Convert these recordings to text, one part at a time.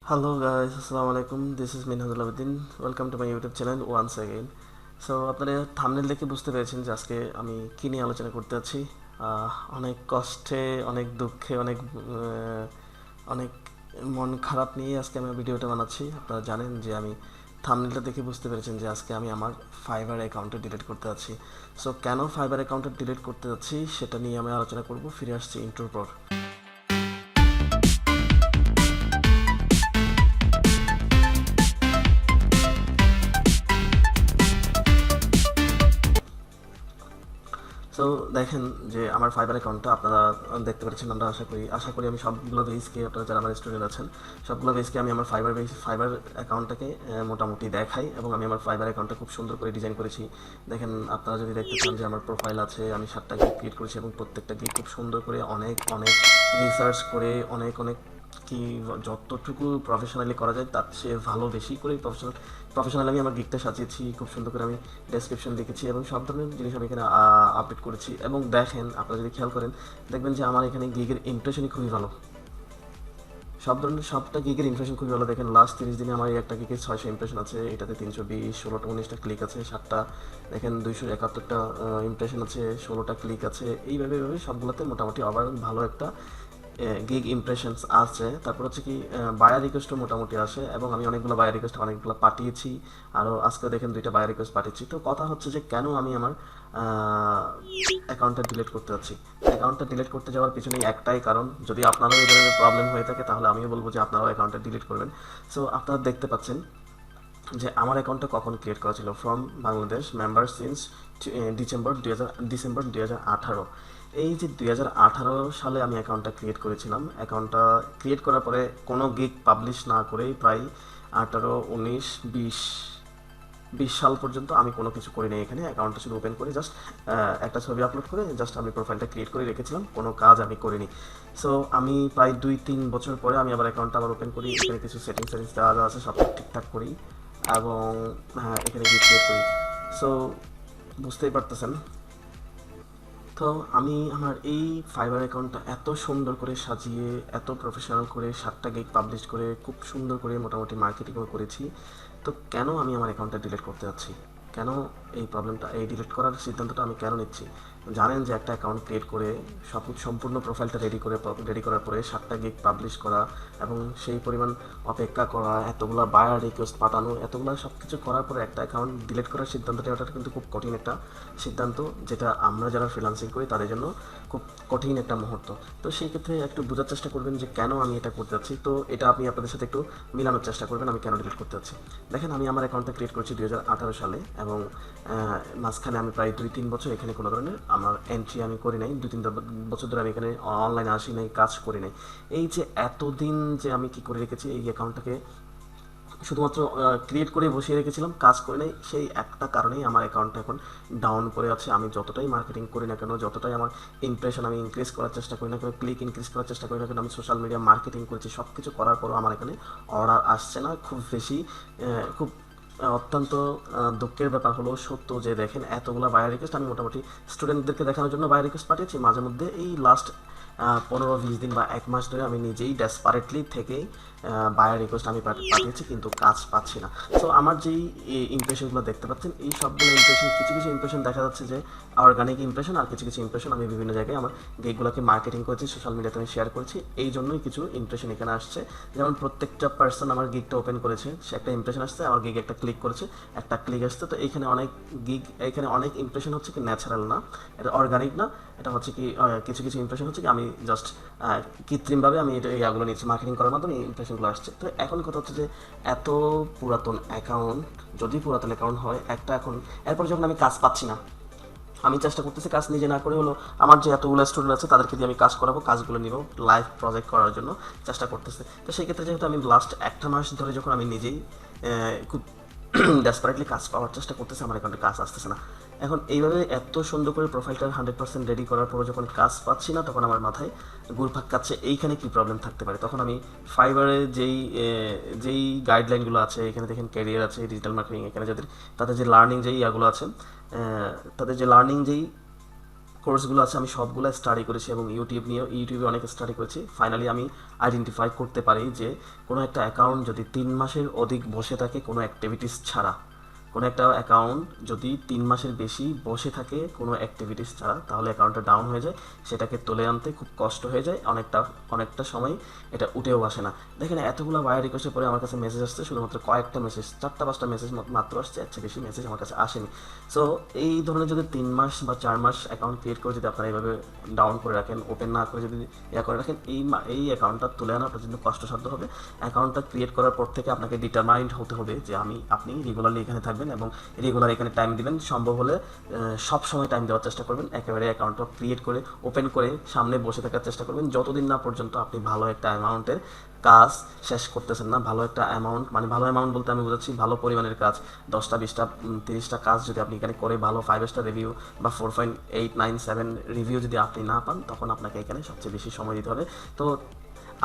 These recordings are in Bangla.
Hello guys, assalamu alaikum. This is Minhajul Abedin. Welcome to my YouTube channel once again. So আপনারা থাম্বনেল দেখে বুঝতে পেরেছেন যে আজকে আমি কী নিয়ে আলোচনা করতে যাচ্ছি। অনেক কষ্টে, অনেক দুঃখে, অনেক মন খারাপ নিয়ে আজকে আমি ভিডিওটা বানাচ্ছি। আপনারা জানেন যে আমি থাম্বনেলটা দেখে বুঝতে পেরেছেন যে আজকে আমি আমার ফাইবার অ্যাকাউন্টে ডিলিট করতে যাচ্ছি। সো কেন ফাইবার অ্যাকাউন্টে ডিলিট করতে যাচ্ছি সেটা নিয়ে আমি আলোচনা করব। ফিরে আসছি ইন্ট্রোর পর। সো দেখেন যে আমার ফাইবার অ্যাকাউন্টটা আপনারা দেখতে পাচ্ছেন। আমরা আশা করি আমি সবগুলো বেসকে, আপনারা যারা আমার স্টুডেন্ট আছেন সবগুলো বেসকে আমি আমার ফাইবার অ্যাকাউন্টটাকে মোটামুটি দেখাই, এবং আমি আমার ফাইবার অ্যাকাউন্টটা খুব সুন্দর করে ডিজাইন করেছি। দেখেন আপনারা যদি দেখতে চান যে আমার প্রোফাইল আছে, আমি 7টা গিগ ক্রিয়েট করেছি এবং প্রত্যেকটা গিগ খুব সুন্দর করে অনেক রিসার্চ করে অনেক কি যতটুকু প্রফেশনালি করা যায় তার চেয়ে ভালো বেশি করে প্রফেশনাল আমি আমার গিগটা সাজিয়েছি। খুব সুন্দর করে আমি ডেসক্রিপশন লিখেছি এবং সব ধরনের জিনিস আমি এখানে আপডেট করেছি। এবং দেখেন আপনারা যদি খেয়াল করেন দেখবেন যে আমার এখানে গিগের ইমপ্রেশনই খুবই ভালো। সবটা গিগের ইমপ্রেশন খুবই ভালো। দেখেন লাস্ট 30 দিনে আমার একটা গিগের 600 ইমপ্রেশন আছে, এটাতে 320, 16টা 19টা ক্লিক আছে, 7টা দেখেন 271টা ইমপ্রেশন আছে, 16টা ক্লিক আছে। এইভাবে সবগুলোতে মোটামুটি ওভারঅল ভালো একটা গিগ ইমপ্রেশনস আছে। তারপর হচ্ছে কি বায়ার রিকোয়েস্টও মোটামুটি আসে, এবং আমি অনেকগুলো পাঠিয়েছি। আরও আজকে দেখেন 2টা বায়ার রিকোয়েস্ট পাঠিয়েছি। তো কথা হচ্ছে যে কেন আমি আমার অ্যাকাউন্টটা ডিলিট করতে যাচ্ছি। অ্যাকাউন্টটা ডিলিট করতে যাওয়ার পিছনে একটাই কারণ, যদি আপনারও এই ধরনের প্রবলেম হয়ে থাকে তাহলে আমিও বলবো যে আপনারাও অ্যাকাউন্টটা ডিলিট করবেন। সো আপনারা দেখতে পাচ্ছেন যে আমার অ্যাকাউন্টটা কখন ক্রিয়েট করা ছিল, from Bangladesh member since December 2018। এই যে 2018 সালে আমি অ্যাকাউন্টটা ক্রিয়েট করেছিলাম। অ্যাকাউন্টটা ক্রিয়েট করার পরে কোনো গিগ পাবলিশ না করেই প্রায় 18, 19, 20 সাল পর্যন্ত আমি কোনো কিছু করি নাই। এখানে অ্যাকাউন্টটা শুধু ওপেন করে জাস্ট একটা ছবি আপলোড করে জাস্ট আমি প্রোফাইলটা ক্রিয়েট করে রেখেছিলাম, কোনো কাজ আমি করিনি। সো আমি প্রায় 2-3 বছর পরে আমি আবার অ্যাকাউন্টটা আবার ওপেন করি, এখানে কিছু সেটিংস দেওয়া আছে, সব ঠিকঠাক করি এবং হ্যাঁ এখানে গিয়ে ক্রিয়েট করি। সো বুঝতেই পারতেছেন। তো আমি আমার এই ফাইবার অ্যাকাউন্টটা এত সুন্দর করে সাজিয়ে, এত প্রফেশনাল করে, 7টা গিগ পাবলিশ করে, খুব সুন্দর করে মোটামুটি মার্কেটিংও করেছি। তো কেন আমি আমার অ্যাকাউন্টটা ডিলিট করতে যাচ্ছি, কেন এই ডিলিট করার সিদ্ধান্তটা আমি কেন নিচ্ছি? জানেন যে একটা অ্যাকাউন্ট ক্রিয়েট করে সম্পূর্ণ প্রোফাইলটা রেডি করার পরে 7টা গিগ পাবলিশ করা এবং সেই পরিমাণ অপেক্ষা করা, এতগুলো বায়ার রিকোয়েস্ট পাঠানো, এতগুলো সব কিছু করার পরে একটা অ্যাকাউন্ট ডিলিট করার সিদ্ধান্ত নেওয়াটা কিন্তু খুব কঠিন একটা সিদ্ধান্ত, যেটা আমরা যারা ফ্রিল্যান্সিং করি তাদের জন্য খুব কঠিন একটা মুহূর্ত। তো সেই ক্ষেত্রে একটু বোঝার চেষ্টা করবেন যে কেন আমি এটা করতে যাচ্ছি। তো এটা আপনি আপনাদের সাথে একটু মিলানোর চেষ্টা করবেন আমি কেন ডিলিট করতে যাচ্ছি। দেখেন আমি আমার অ্যাকাউন্টটা ক্রিয়েট করেছি 2018 সালে, এবং মাঝখানে আমি প্রায় 2-3 বছর এখানে কোনো ধরনের আমার এন্ট্রি আমি করি নাই। 2-3 বছর ধরে আমি এখানে অনলাইনে আসি নাই, কাজ করি নাই। এই যে এতদিন যে আমি কি করে রেখেছি, এই অ্যাকাউন্টটাকে শুধুমাত্র ক্রিয়েট করে বসিয়ে রেখেছিলাম, কাজ করে নাই। সেই একটা কারণেই আমার অ্যাকাউন্টটা এখন ডাউন করে আছে। আমি যতটাই মার্কেটিং করি না কেন, যতটাই আমার ইমপ্রেশন আমি ইনক্রিজ করার চেষ্টা করি না কেন, ক্লিক ইনক্রিজ করার চেষ্টা করি না কেন, আমি সোশ্যাল মিডিয়া মার্কেটিং করেছি, সব কিছু করার পরও আমার এখানে অর্ডার আসছে না। খুব অত্যন্ত দুঃখের ব্যাপার হলো সত্য যে দেখেন এতগুলো বায়ার রিকোয়েস্ট আমি মোটামুটি স্টুডেন্টদেরকে দেখানোর জন্য বায়ার রিকোয়েস্ট পাঠিয়েছি। মাঝে মধ্যে এই লাস্ট 15-20 দিন বা 1 মাস ধরে আমি নিজেই ডেসপারেটলি থেকেই বায়ার রিকোয়েস্ট আমি পাঠিয়েছি, কিন্তু কাজ পাচ্ছি না। সো আমার যেই ইমপ্রেশনগুলো দেখতে পাচ্ছেন, এই সবগুলো ইমপ্রেশন, কিছু ইমপ্রেশন দেখা যাচ্ছে যে অর্গানিক ইমপ্রেশন, আর কিছু ইমপ্রেশন আমি বিভিন্ন জায়গায় আমার গিগগুলোকে মার্কেটিং করেছি, সোশ্যাল মিডিয়াতে আমি শেয়ার করেছি। এই জন্যই কিছু ইমপ্রেশন এখানে আসছে। যেমন প্রত্যেকটা পার্সন আমার গিগটা ওপেন করেছে, সে একটা ইমপ্রেশন আসছে, আমার গিগ একটা ক্লিক করেছে, একটা ক্লিক আসছে। তো এখানে অনেক ইমপ্রেশন হচ্ছে কি ন্যাচারাল না, এটা অর্গানিক না, এটা হচ্ছে কি কিছু ইমপ্রেশন হচ্ছে কি আমি জাস্ট কৃত্রিমভাবে আমি এটা ইয়াগুলো নিচ্ছি, মার্কেটিং করার মাধ্যমে ইমপ্রেশনগুলো আসছে। তো এখন কথা হচ্ছে যে এত পুরাতন অ্যাকাউন্ট, যদি পুরাতন অ্যাকাউন্ট হয় একটা, এখন এরপর যখন আমি কাজ পাচ্ছি না, আমি চেষ্টা করতেছি কাজ নিজে না করে হলো আমার যে এতগুলো স্টুডেন্ট আছে তাদেরকে দিয়ে আমি কাজ করাবো, কাজগুলো নিব, লাইভ প্রজেক্ট করার জন্য চেষ্টা করতেছে। তো সেই ক্ষেত্রে যেহেতু আমি লাস্ট একটা মাস ধরে যখন আমি নিজেই খুব ডেসপারেটলি কাজ পাওয়ার চেষ্টা করতেছি, আমার অ্যাকাউন্টে কাজ আসতেছে না। এখন এইভাবে এত সুন্দর করে প্রোফাইলটা 100% রেডি করার পরে যখন কাজ পাচ্ছি না, তখন আমার মাথায় ঘুরপাক খাচ্ছে এইখানে কি প্রবলেম থাকতে পারে। তখন আমি ফাইবারে যেই গাইডলাইনগুলো আছে, এখানে দেখেন ক্যারিয়ার আছে, ডিজিটাল মার্কেটিং, এখানে তাদের যে লার্নিং যেই ইয়াগুলো আছে, তাদের যে লার্নিং যেই কোর্সগুলো আছে আমি সবগুলো স্টাডি করেছি এবং ইউটিউবে অনেক স্টাডি করেছি। ফাইনালি আমি আইডেন্টিফাই করতে পারি যে কোনো একটা অ্যাকাউন্ট যদি 3 মাসের অধিক বসে থাকে কোনো অ্যাক্টিভিটিস ছাড়া, কোনো একটা অ্যাকাউন্ট যদি 3 মাসের বেশি বসে থাকে কোনো অ্যাক্টিভিটিস ছাড়া, তাহলে অ্যাকাউন্টটা ডাউন হয়ে যায়, সেটাকে তুলে আনতে খুব কষ্ট হয়ে যায়, অনেকটা সময় এটা উঠেও আসে না। দেখেন এতগুলো বায়ার রিকোয়েস্টের পরে আমার কাছে মেসেজ আসছে, শুধুমাত্র কয়েকটা মেসেজ, 4টা 5টা মেসেজ মাত্র আসছে, এর চেয়ে বেশি মেসেজ আমার কাছে আসেনি। সো এই ধরনের যদি 3 মাস বা 4 মাস অ্যাকাউন্ট ক্রিয়েট করে যদি আপনারা এইভাবে ডাউন করে রাখেন, ওপেন না করে যদি করে রাখেন, এই অ্যাকাউন্টটা তুলে আনা পর্যন্ত কষ্টসাধ্য হবে। অ্যাকাউন্টটা ক্রিয়েট করার পর থেকে আপনাকে ডিটারমাইন্ড হতে হবে যে আপনি রেগুলারলি এখানে থাকবেন এবং রেগুলার এখানে টাইম দিবেন। সম্ভব হলে সব সময় টাইম দেওয়ার চেষ্টা করবেন। একেবারে অ্যাকাউন্টটা ক্রিয়েট করে ওপেন করে সামনে বসে থাকার চেষ্টা করবেন যতদিন না পর্যন্ত আপনি ভালো একটা অ্যামাউন্টের কাজ শেষ করতেছেন না। ভালো একটা অ্যামাউন্ট, মানে ভালো অ্যামাউন্ট বলতে আমি বোঝাচ্ছি ভালো পরিমাণের কাজ, 10টা 20টা 30টা কাজ যদি আপনি এখানে করে ভালো 5 স্টার রিভিউ বা 4.8 9 7 রিভিউ যদি আপনি না পান, তখন আপনাকে এখানে সবচেয়ে বেশি সময় দিতে হবে। তো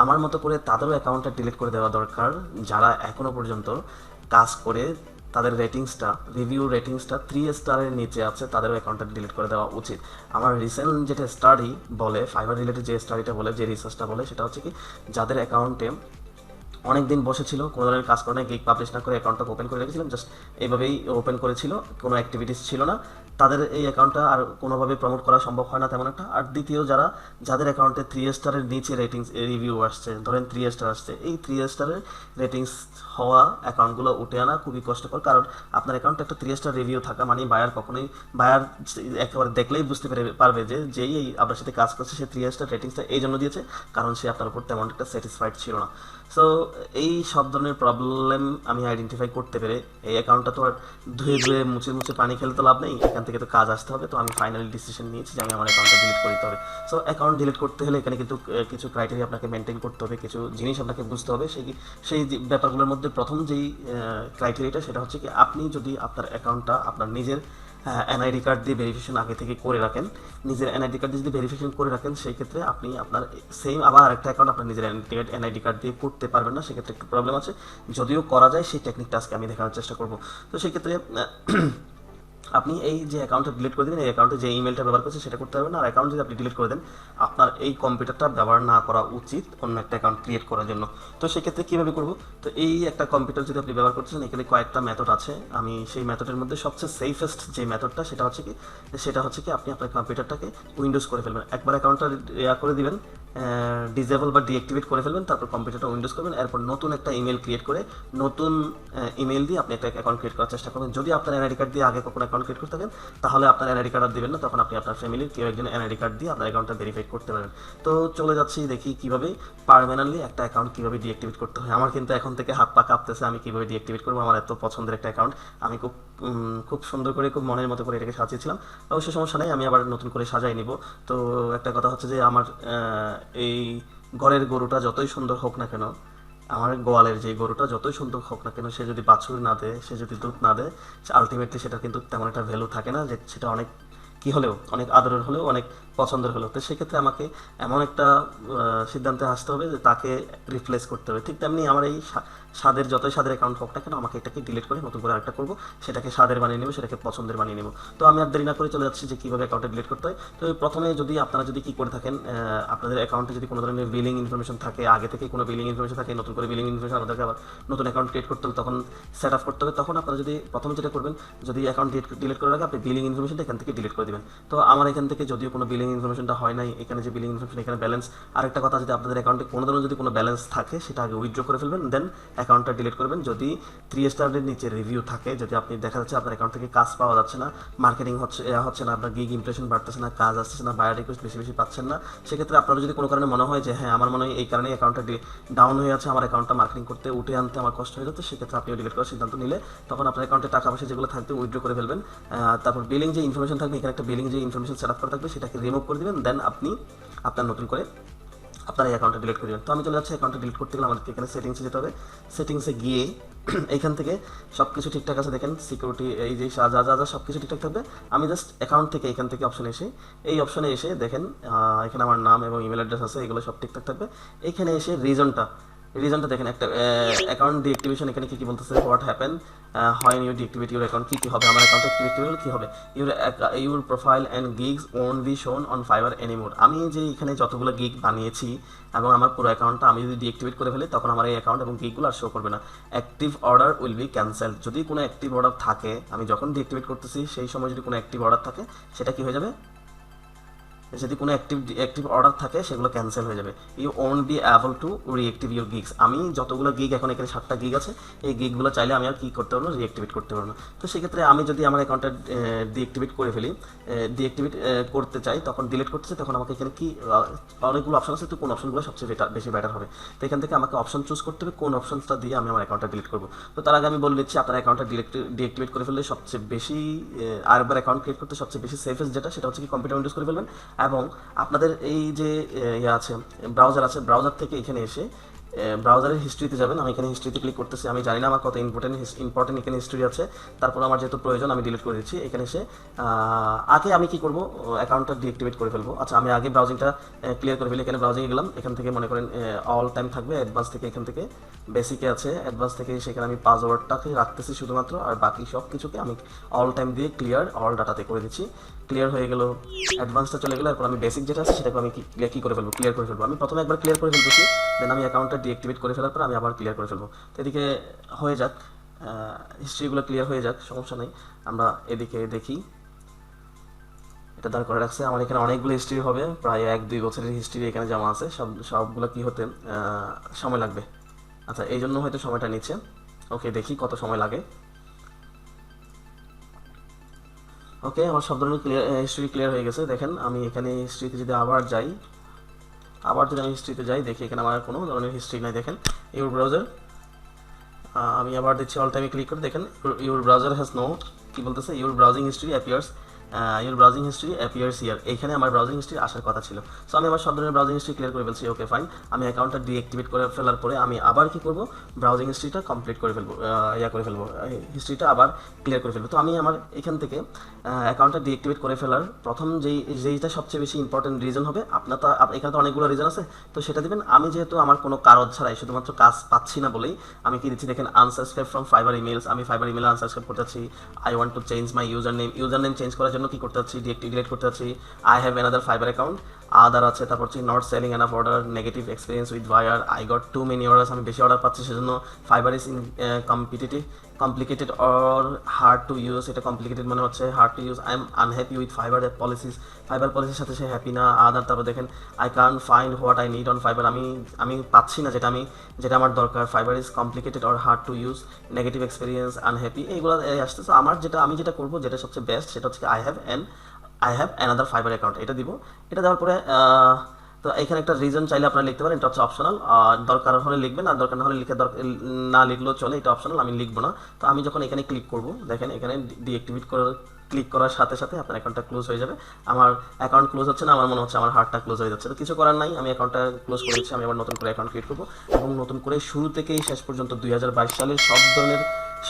আমার মতো করে তাদেরও অ্যাকাউন্টটা ডিলিট করে দেওয়া দরকার, যারা এখনও পর্যন্ত কাজ করে তাদের রিভিউ রেটিংসটা 3 স্টারের নিচে আছে, তাদেরও অ্যাকাউন্টটা ডিলিট করে দেওয়া উচিত। আমার রিসেন্ট যেটা স্টাডি বলে, ফাইবার রিলেটেড যে স্টাডিটা বলে, যে রিসার্চটা বলে, সেটা হচ্ছে কি, যাদের অ্যাকাউন্টে অনেক দিন বসেছিল, কোনো ধরনের কাজ করে না, গিগ পাবলিশ না করে অ্যাকাউন্টটা ওপেন করে রেখেছিলাম, জাস্ট এইভাবেই ওপেন করেছিল, কোনো অ্যাক্টিভিটিস ছিল না, তাদের এই অ্যাকাউন্টটা আর কোনোভাবে প্রমোট করা সম্ভব হয় না তেমন একটা। আর দ্বিতীয়, যাদের অ্যাকাউন্টে 3 স্টারের নিচে রেটিংস রিভিউ আসছে, ধরেন 3 স্টার আসছে, এই 3 স্টারের রেটিংস হওয়া অ্যাকাউন্টগুলো উঠে আনা খুবই কষ্টকর। কারণ আপনার অ্যাকাউন্টে একটা 3 স্টার রিভিউ থাকা মানে বায়ার একেবারে দেখলেই বুঝতে পারবে যে যেই এই আপনার সাথে কাজ করছে সে 3 স্টার রেটিংসটা এই জন্য দিয়েছে কারণ সে আপনার উপর তেমন একটা স্যাটিসফাইড ছিল না। সো এই সব ধরনের প্রবলেম আমি আইডেন্টিফাই করতে পেরে, এই অ্যাকাউন্টটা তো আর ধুয়ে ধুয়ে মুছে মুছে পানি খেলে তো লাভ নেই, এখান থেকে তো কাজ আসতে হবে। তো আমি ফাইনালি ডিসিশন নিয়েছি যে আমি আমার অ্যাকাউন্টটা ডিলিট করে দিতে হবে। সো অ্যাকাউন্ট ডিলিট করতে হলে এখানে কিন্তু কিছু ক্রাইটেরিয়া আপনাকে মেনটেন করতে হবে, কিছু জিনিস আপনাকে বুঝতে হবে। সেই ব্যাপারগুলোর মধ্যে প্রথম যেই ক্রাইটেরিয়াটা, সেটা হচ্ছে কি, আপনি যদি আপনার অ্যাকাউন্টটা আপনার নিজের এনআইডি কার্ড দিয়ে ভেরিফিকেশন আগে থেকে করে রাখেন, নিজের এনআইডি কার্ড দিয়ে যদি ভেরিফিকেশন করে রাখেন, সেই ক্ষেত্রে আপনি আপনার সেম আবার আরেকটা অ্যাকাউন্ট আপনার নিজের এনআইডি কার্ড দিয়ে করতে পারবেন না, সেক্ষেত্রে একটু প্রবলেম আছে। যদিও করা যায়, সেই টেকনিকটা আজকে আমি দেখানোর চেষ্টা করব। তো সেক্ষেত্রে আপনি এই যে অ্যাকাউন্টটা ডিলিট করে দেবেন, এই অ্যাকাউন্টে যে ইমেলটা ব্যবহার করছে সেটা করতে পারবেন না। আর অ্যাকাউন্ট যদি আপনি ডিলিট করে দেন, আপনার এই কম্পিউটারটা ব্যবহার না করা উচিত অন্য একটা অ্যাকাউন্ট ক্রিয়েট করার জন্য। তো সেক্ষেত্রে কীভাবে করব? তো এই একটা কম্পিউটার যদি আপনি ব্যবহার করছেন, এখানে কয়েকটা মেথড আছে। আমি সেই মেথডের মধ্যে সবচেয়ে সেফেস্ট যে মেথডটা, সেটা হচ্ছে কি আপনি আপনার কম্পিউটারটাকে উইন্ডোজ করে ফেলবেন। একবার অ্যাকাউন্টটা করে দিবেন, ডিসেবল বা ডিঅ্যাক্টিভেট করে ফেলবেন, তারপর কম্পিউটারটা উইন্ডোজ করবেন, এরপর নতুন একটা ইমেল ক্রিয়েট করে নতুন ইমেল দিয়ে আপনি একটা অ্যাকাউন্ট ক্রিয়েট করার চেষ্টা করবেন। যদি আপনার এনআইডি কার্ড দিয়ে আগে কখনো অ্যাকাউন্ট ক্রিয়েট করতে থাকেন, তাহলে আপনার এনআইডি কার্ড আর দিবেন না, তখন আপনি আপনার ফ্যামিলির কেউ একজন এনআইডি কার্ড দিয়ে আপনার অ্যাকাউন্টটা ভেরিফাই করতে পারেন। তো চলে যাচ্ছি, দেখি কিভাবে পার্মানেন্টলি একটা অ্যাকাউন্ট কিভাবে ডিঅ্যাক্টিভেট করতে হয়। আমার কিন্তু এখন থেকে হাত পা কাঁপতেছে, আমি কিভাবে ডিঅ্যাক্টিভেট করবো। আমার এত পছন্দের একটা অ্যাকাউন্ট, আমি খুব সুন্দর করে, খুব মনের মতো করে এটাকে সাজিয়েছিলাম। অবশ্য সমস্যা নেই, আমি আবার নতুন করে সাজাই নিব। তো একটা কথা হচ্ছে যে, আমার এই ঘরের গরুটা যতই সুন্দর হোক না কেন, আমার গোয়ালের যে গরুটা যতই সুন্দর হোক না কেন, সে যদি বাছুর না দেয়, সে যদি দুধ না দেয়, আলটিমেটলি সেটা কিন্তু তেমন একটা ভ্যালু থাকে না, যে সেটা অনেক কি হলেও, অনেক আদরের হলেও, অনেক পছন্দের হলেও। তো সেক্ষেত্রে আমাকে এমন একটা সিদ্ধান্তে আসতে হবে যে তাকে রিপ্লেস করতে হবে। ঠিক তেমনি আমার এই যতই স্বাদের অ্যাকাউন্ট হোক না কেন, আমাকে এটাকে ডিলিট করে নতুন করে আরেকটা করবো, সেটাকে স্বাদের বানিয়ে নেবো, সেটাকে পছন্দের বানিয়ে নেবো। তো আমি আর দেরি না করে চলে যাচ্ছি যে কীভাবে অ্যাকাউন্টে ডিলিট করতে হয়। তো প্রথমে আপনারা যদি কী করে থাকেন, আপনাদের অ্যাকাউন্টে যদি কোনো ধরনের বিলিং ইনফরমেশন থাকে, আগে থেকে কোনো বিলিং ইনফরমেশন থাকে, নতুন করে বিলিং ইনফরমেশন আমাদেরকে আবার নতুন অ্যাকাউন্ট ক্রিয়েট করতে হবে, তখন সেট আপ করতে হবে। তখন আপনারা যদি প্রথমে যেটা করবেন, যদি অ্যাকাউন্ট ডিলিট করার আগে আপনি বিলিং ইনফরমেশনটা এখান থেকে ডিলিট করে দেবেন। তো আমার এখান থেকে যদিও কোনো বিলিং ইনফরমেশনটা হয় নাই, এখানে যে বিলিং ইনফরমেশন, এখানে ব্যালেন্স। আরেকটা কথা, যদি আপনাদের অ্যাকাউন্টে কোনো ধরনের যদি কোনো ব্যালেন্স থাকে, সেটা আগে উইথড্র করে ফেলবেন, দেন অ্যাকাউন্টটা ডিলিট করবেন। যদি 3 স্টারের নিচে রিভিউ থাকে, যদি আপনি দেখা যাচ্ছে আপনার অ্যাকাউন্ট থেকে কাজ পাওয়া যাচ্ছে না, মার্কেটিং হচ্ছে না, আপনার গিগ ইমপ্রেশন বাড়তেছে না, কাজ আসছে না, বায়ার রিকোয়েস্ট বেশি পাচ্ছেন না, সেক্ষেত্রে আপনারা যদি কোনো কারণে মনে হয় যে হ্যাঁ, আমার মনে হয় এই কারণে অ্যাকাউন্টটা ডাউন হয়ে আছে, আমার অ্যাকাউন্টটা মার্কেটিং করতে উঠে আনতে আমার কষ্ট হয়ে যাচ্ছে, সেক্ষেত্রে আপনি ডিলিট করার সিদ্ধান্ত নিলে তখন আপনার অ্যাকাউন্টে টাকা পয়সা যেগুলো থাকবে উইথড্র করে ফেলবেন। তারপর বিলিং যে ইনফরমেশন থাকবে, এখানে একটা বিলিং যে ইনফরমেশন সেট আপ করা থাকবে, সেটাকে রিমুভ করে দেবেন, দেন আপনি আপনার নতুন করে আপনার এই অ্যাকাউন্টটা ডিলিট করে দেবেন। তো আমি চলে যাচ্ছি, অ্যাকাউন্টটা ডিলিট করতে গেলে আমাদেরকে এখানে সেটিংসে যেতে হবে। সেটিংসে গিয়ে এইখান থেকে সব কিছু ঠিকঠাক আছে, দেখেন সিকিউরিটি, এই যে যা সব কিছু ঠিকঠাক থাকবে। আমি জাস্ট অ্যাকাউন্ট থেকে এখান থেকে এই অপশনে এসে দেখেন, এখানে আমার নাম এবং ইমেল অ্যাড্রেস আছে, এগুলো সব ঠিকঠাক থাকবে। এখানে এসে রিজনটা রিজনটা দেখেন, একটা অ্যাকাউন্ট ডিঅ্যাক্টিভেশন, এখানে কি বলতেছে, what happen when you deactivate your account, কি হবে আমার অ্যাকাউন্ট অ্যাক্টিভেট হলে কি হবে, your profile and gigs won't be shown on Fiverr anymore. আমি যে এখানে যতগুলো গিগ বানিয়েছি এবং আমার পুরো অ্যাকাউন্টটা আমি যদি ডিঅ্যাক্টিভেট করে ফেলি, তখন আমার এই অ্যাকাউন্ট এবং গিগগুলো আর শো করবে না। Active order will be cancel, যদি কোনো অ্যাক্টিভ অর্ডার থাকে, আমি যখন ডিঅ্যাক্টিভেট করতেছি সেই সময় যদি কোনো অ্যাক্টিভ অর্ডার থাকে, সেটা কি হয়ে যাবে, যদি কোনো অ্যাক্টিভ অর্ডার থাকে সেগুলো ক্যান্সেল হয়ে যাবে। You won't be able to reactive your gigs. আমি যতগুলো গিগ, এখন এখানে 7টা গিগ আছে, এই গিগগুলো চাইলে আমি আর কি করতে পারবো না, রিঅ্যাক্টিভেট করতে পারবো না। তো সেক্ষেত্রে আমি যদি আমার অ্যাকাউন্টটা ডিঅ্যাক্টিভেট করে ফেলি, ডিঅ্যাক্টিভেট করতে চাই, তখন ডিলিট করতে চাই, তখন আমাকে এখানে কি অনেকগুলো অপশন আছে, তো কোন অপশনগুলো সবচেয়ে বেশি বেটার হবে। তো এখান থেকে আমাকে অপশন চুজ করতে হবে কোন অপশনটা দিয়ে আমি আমার অ্যাকাউন্টটা ডিলিট করবো। তো তার আগে আমি বলে দিচ্ছি, আপনার অ্যাকাউন্টটা ডিঅ্যাক্টিভেট করে ফেললে সবচেয়ে বেশি, আরেকবার অ্যাকাউন্ট ক্রিয়েট করতে সবচেয়ে বেশি সেফেস্ট যেটা, সেটা হচ্ছে কি কম্পিউটার উইন্ডোজ করে ফেলবেন, এবং আপনাদের এই যে আছে ব্রাউজার আছে, ব্রাউজার থেকে এখানে এসে ব্রাউজারের হিস্ট্রিতে যাবেন। আমি এখানে হিস্ট্রিতে ক্লিক করতেছি, আমি জানি না আমার কত ইম্পর্টেন্ট এখানে হিস্ট্রি আছে, তারপর আমার যেহেতু প্রয়োজন আমি ডিলিট করে দিচ্ছি। এখানে এসে আগে আমি কি করব, অ্যাকাউন্টটা ডিঅ্যাক্টিভেট করে ফেলবো। আচ্ছা, আমি আগে ব্রাউজিংটা ক্লিয়ার করে ফেলি। এখানে ব্রাউজিংয়ে গেলাম, এখান থেকে মনে করেন অল টাইম থাকবে, অ্যাডভান্স থেকে এখান থেকে বেসিকে আছে, অ্যাডভান্স থেকে সেখানে আমি পাসওয়ার্ডটাকে রাখতেছি শুধুমাত্র, আর বাকি সব কিছুকে আমি অল টাইম দিয়ে ক্লিয়ার অল ডাটাতে করে দিচ্ছি। ক্লিয়ার হয়ে গেল, অ্যাডভান্সটা চলে গেলো, এরপর আমি বেসিক যেটা আছে সেটাকে আমি কি করে ফেলবো, ক্লিয়ার করে ফেলবো। আমি প্রথমে একবার ক্লিয়ার করে ফেলতেছি, দেন আমি অ্যাকাউন্টটা ডিঅ্যাক্টিভেট করে ফেলার পর আমি আবার ক্লিয়ার করে ফেলবো। তো এদিকে হয়ে যাক, হিস্ট্রিগুলো ক্লিয়ার হয়ে যাক, সমস্যা নেই। আমরা এদিকে দেখি, এটা দাঁড় করে রাখছে, আমার এখানে অনেকগুলো হিস্ট্রি হবে, প্রায় 1-2 বছরের হিস্ট্রি এখানে জমা আছে, সবগুলো কি হতে সময় লাগবে। আচ্ছা, এই জন্য হয়তো সময়টা নিচ্ছে। ওকে, দেখি কত সময় লাগে। ওকে, আমার সব ধরনের হিস্ট্রি ক্লিয়ার হয়ে গেছে। দেখেন আমি এখানে হিস্ট্রিতে যদি আমি হিস্ট্রিতে যাই, দেখি এখানে আমার কোনো ধরনের হিস্ট্রি নাই। দেখেন ইউর ব্রাউজার, আমি আবার দিচ্ছি অল টাইমে ক্লিক করে, দেখেন ইউর ব্রাউজার হ্যাজ নো, কি বলতেছে, your browsing history appears here. এইখানে আমার ব্রাউজিং হিস্ট্রি আসার কথা ছিল। সো আমি আমার সব ধরনের ব্রাউজিং হিস্ট্রি ক্লিয়ার করে ফেলছি। ওকে, ফাইন। আমি অ্যাকাউন্টটা ডিঅ্যাক্টিভেট করে ফেলার পরে আমি আবার কি করব, ব্রাউজিং হিস্ট্রিটা কমপ্লিট করে ফেলবো, হিস্ট্রিটা আবার ক্লিয়ার করে ফেলবো। তো আমি আমার এখান থেকে অ্যাকাউন্টটা ডিঅ্যাক্টিভেট করে ফেলার প্রথম যেইটা সবচেয়ে বেশি ইম্পর্টেন্ট রিজন হবে, আপনার তো এখানে তো অনেকগুলো রিজন আছে, তো সেটা দিবেন। আমি যেহেতু আমার কোনো কারণ ছাড়াই শুধুমাত্র কাজ পাচ্ছি না বলেই আমি কি দিচ্ছি, দেখেন আনসাবস্ক্রাইব ফ্রম ফাইবার ইমেলস। আমি ফাইবার ইমেল আনসাবস্ক্রাইব করতে চাচ্ছি। I want to change my username change করার জন্য কি করতে চাচ্ছি, ডিলিট করতে চাচ্ছি। I have another Fiverr account, other আছে, তারপর হচ্ছে not selling enough order, negative experience with buyer, I got too many orders, আমি বেশি অর্ডার পাচ্ছি সেজন্য, Fiverr is complicated or hard to use, এটা কমপ্লিকেটেড মানে হচ্ছে hard to use. I am unhappy with fibre policies, fibre পলিসির সাথে সে হ্যাপি না। আদার, তারপর দেখেন আই কান find what I need on fibre, আমি পাচ্ছি না যেটা আমার দরকার। Fibre is complicated or hard to use, negative experience, unhappy, এইগুলো আসতেছে। আমার আমি যেটা করবো, যেটা সবচেয়ে বেস্ট, সেটা হচ্ছে I have another Fiverr account, এটা দিব। এটা দেওয়ার পরে তো এখানে একটা রিজন চাইলে আপনারা লিখতে পারেন, এটা হচ্ছে অপশনাল, দরকার হলে লিখবেন, আর দরকার না হলে না লিখলেও চলে, এটা অপশনাল, আমি লিখবো না। তো আমি যখন এখানে ক্লিক করব, দেখেন এখানে ডিঅ্যাক্টিভেট ক্লিক করার সাথে সাথে আপনার অ্যাকাউন্টটা ক্লোজ হয়ে যাবে। আমার অ্যাকাউন্ট ক্লোজ হচ্ছে না, আমার মনে হচ্ছে আমার হার্টটা ক্লোজ হয়ে যাচ্ছে। তো কিছু করার নাই, আমি অ্যাকাউন্টটা ক্লোজ করে দিচ্ছি। আমি আবার নতুন করে অ্যাকাউন্ট ক্রিয়েট করবো, এবং নতুন করে শুরু থেকেই শেষ পর্যন্ত 2022 সালের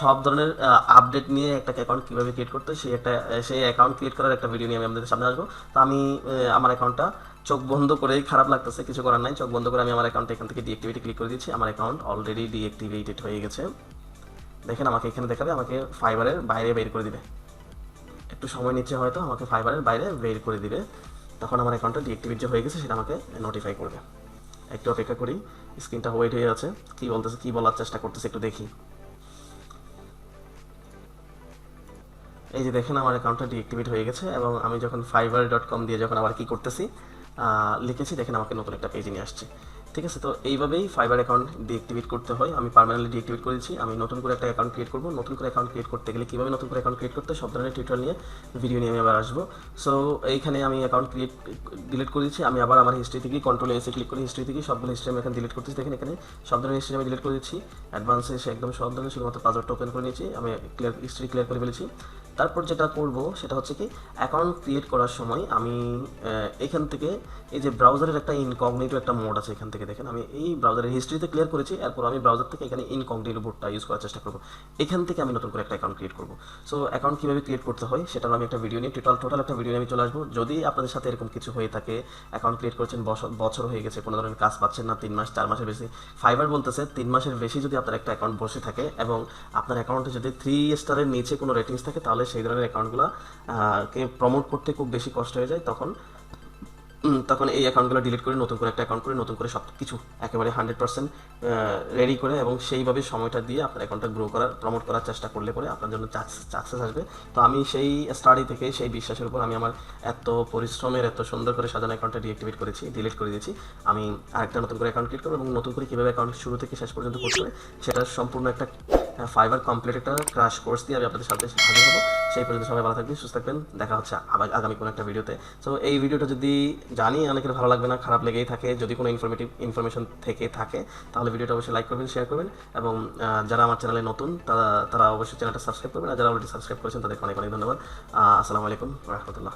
সব ধরনের আপডেট নিয়ে একটা অ্যাকাউন্ট কীভাবে ক্রিয়েট করতে, সেই অ্যাকাউন্ট ক্রিয়েট করার একটা ভিডিও নিয়ে আমি আপনাদের সামনে আসবো। তো আমি আমার অ্যাকাউন্টটা চোখ বন্ধ করেই, খারাপ লাগতেছে, কিছু করার নাই, চোখ বন্ধ করে আমি আমার অ্যাকাউন্টে এখান থেকে ডিঅ্যাক্টিভেটে ক্লিক করে দিচ্ছি। আমার অ্যাকাউন্ট অলরেডি ডিঅ্যাক্টিভেটেড হয়ে গেছে। দেখেন আমাকে এখানে দেখাবে, আমাকে ফাইবারের বাইরে বের করে দিবে, একটু সময় নিচ্ছে হয়তো, আমাকে ফাইবারের বাইরে বের করে দিবে, তখন আমার অ্যাকাউন্টটা ডিঅ্যাক্টিভেট যে হয়ে গেছে সেটা আমাকে নোটিফাই করবে। একটু অপেক্ষা করি, স্ক্রিনটা ওয়েট হয়ে আছে, কি বলতেছে, কি বলার চেষ্টা করতেছে, একটু দেখি। এই যে দেখেন আমার অ্যাকাউন্টটা ডিঅ্যাক্টিভেট হয়ে গেছে, এবং আমি যখন fiverr.com দিয়ে যখন আবার কি করতেছি, লিখেছি, দেখেন আমাকে নতুন একটা পেজে নিয়ে আসছে। ঠিক আছে, তো এইভাবেই ফাইবার অ্যাকাউন্ট ডিঅ্যাক্টিভেট করতে হয়। আমি পার্মানেন্টলি ডিঅ্যাক্টিভেট করেছি। আমি নতুন করে একটা অ্যাকাউন্ট ক্রিয়েট করব। নতুন করে অ্যাকাউন্ট ক্রিয়েট করতে গেলে কীভাবে নতুন করে অ্যাকাউন্ট ক্রিয়েট করতে, সব ধরনের টিউটোরিয়াল নিয়ে ভিডিও নিয়ে আমি আবার আসবো। সো এইখানে আমি অ্যাকাউন্ট ডিলিট করে দিচ্ছি। আমি আবার আমার হিস্ট্রি থেকে কন্ট্রোলে এসে ক্লিক করি, হিস্ট্রি থেকে সবগুলো হিস্ট্রি আমি এখানে ডিলিট করতেছি। দেখেন এখানে সব ধরনের হিস্ট্রি আমি ডিলিট করে দিচ্ছি। অ্যাডভান্সে এসে একদম সব ধরনের শুধুমাত্র পাসওয়ার্ডটা ওপেন করে নিয়েছি। আমি হিস্ট্রি ক্লিয়ার করে ফেলেছি। তারপর যেটা করব সেটা হচ্ছে কি, অ্যাকাউন্ট ক্রিয়েট করার সময় আমি এখান থেকে এই যে ব্রাউজারের একটা ইনকগনিটো একটা মোড আছে, এখান থেকে দেখেন আমি এই ব্রাউজারের হিস্ট্রিতে ক্লিয়ার করেছি, এরপর আমি ব্রাউজার থেকে এখানে ইনকগনিটো মোডটা ইউজ করার চেষ্টা করব। এখান থেকে আমি নতুন করে একটা অ্যাকাউন্ট ক্রিয়েট করব। সো অ্যাকাউন্ট কীভাবে ক্রিয়েট করতে হয় সেটার আমি একটা ভিডিও নিয়ে টোটাল একটা ভিডিও নিয়ে আমি চলে আসবো। যদি আপনাদের সাথে এরকম কিছু হয়ে থাকে, অ্যাকাউন্ট ক্রিয়েট করেছেন বছর হয়ে গেছে, কোনো ধরনের কাজ পাচ্ছেন না, 3 মাস 4 মাসের বেশি, ফাইবার বলতেছে 3 মাসের বেশি যদি আপনার একটা অ্যাকাউন্ট বসে থাকে এবং আপনার অ্যাকাউন্টে যদি 3 স্টারের নিচে কোনো রেটিংস থাকে, তাহলে সেই ধরনের অ্যাকাউন্টগুলো কে প্রমোট করতে খুব বেশি কষ্ট হয়ে যায়। তখন এই অ্যাকাউন্টগুলো ডিলিট করে নতুন করে একটা অ্যাকাউন্ট করে নতুন করে সব কিছু একেবারে 100% রেডি করে এবং সেইভাবে সময়টা দিয়ে আপনার অ্যাকাউন্টটা গ্রো করার প্রমোট করার চেষ্টা করলে পরে আপনার জন্য সাকসেস আসবে। তো আমি সেই স্টাডি থেকে, সেই বিশ্বাসের উপর আমি আমার এত পরিশ্রমের এত সুন্দর করে সাজানো অ্যাকাউন্টটা ডিঅ্যাক্টিভেট করেছি, ডিলিট করে দিয়েছি। আমি আরেকটা নতুন করে অ্যাকাউন্ট ক্রিয়েট করবো এবং নতুন করে কীভাবে অ্যাকাউন্ট শুরু থেকে শেষ পর্যন্ত করতে হবে সেটার সম্পূর্ণ একটা ফাইবার কমপ্লিট একটা ক্রাশ কোর্স দিয়ে আমি আপনাদের সাথে হাজির হবো। সেই পর্যন্ত সবাই ভালো থাকবেন, সুস্থ থাকবেন, দেখা হচ্ছে আগামী কোনো একটা ভিডিওতে। সো এই ভিডিওটা যদি জানি অনেকের ভালো লাগবে না, খারাপ লেগেই থাকে, যদি কোনো ইনফরমেশন থেকে থাকে তাহলে ভিডিওটা অবশ্যই লাইক করবেন, শেয়ার করবেন এবং যারা আমার চ্যানেলে নতুন তারা অবশ্যই চ্যানেলটা সাবস্ক্রাইব করবেন, আর যারা অলরেডি সাবস্ক্রাইব করেছেন তাদেরকে অনেক অনেক ধন্যবাদ। আসসালামু আলাইকুম রহমতুল্লাহ।